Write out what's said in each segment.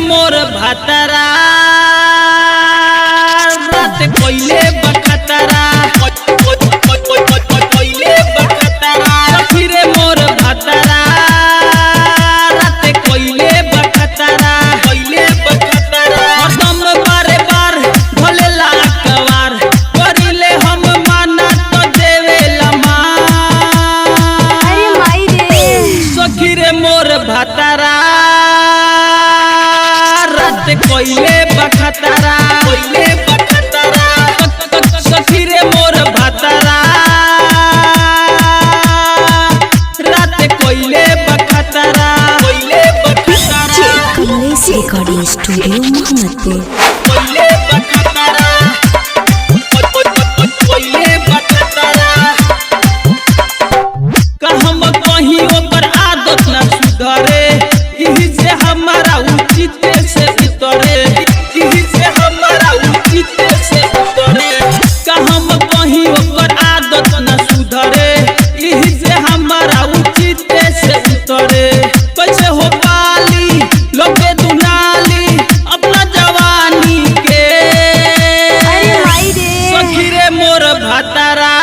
मोर भातारा रात कोइले बखतरा कोइले बखतरा सखी रे मोर भातारा रात कोइले बखतरा हरदम बारे बार भोलेला कवार करिले हम माना तो देवेला मार। अरे माई रे सखी रे मोर भातारा कोइले बखतरा सखी रे मोर भातारा रात कोइले बखतरा कमलेश रिकॉर्डिंग स्टूडियो मोहम्मदपुर। हम कहीं ओकर आदत न सुधरे यही से हमारा उचित से उतरे यही से हमारा उचित से उतरे हम कहीं ओकर आदत न सुधरे यही से हमारा उचित से उतरे कैसे हो पाली लोगे दुनाली अपना जवानी के। अरे माई रे सखी रे मोर भातारा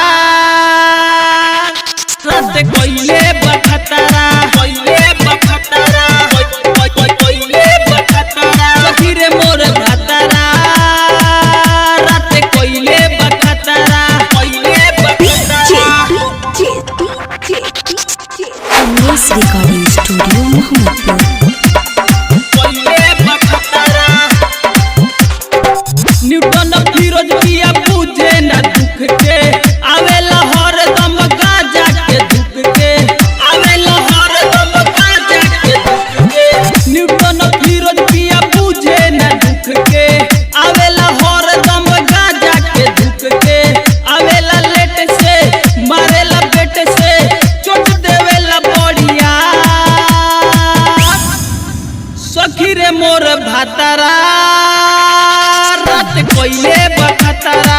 रात कोइले बखतरा सखी रे मोर भातारा रात कोइले बखतरा Kamlesh recording studio Mohammadpur. Newton Firoz पिया पूजे न दुख के आवेला हरदम गाजा के दुख के आवेला हरदम गाजा के दुख के न्यूटन फिरोज पिया पूजे न दुख के आवेला हरदम गाजा के दुख के आवेला लेट से मारेला पेट से चोट देवेला बढ़िया। सखी रे मोर भातारा रात कोइले बखतरा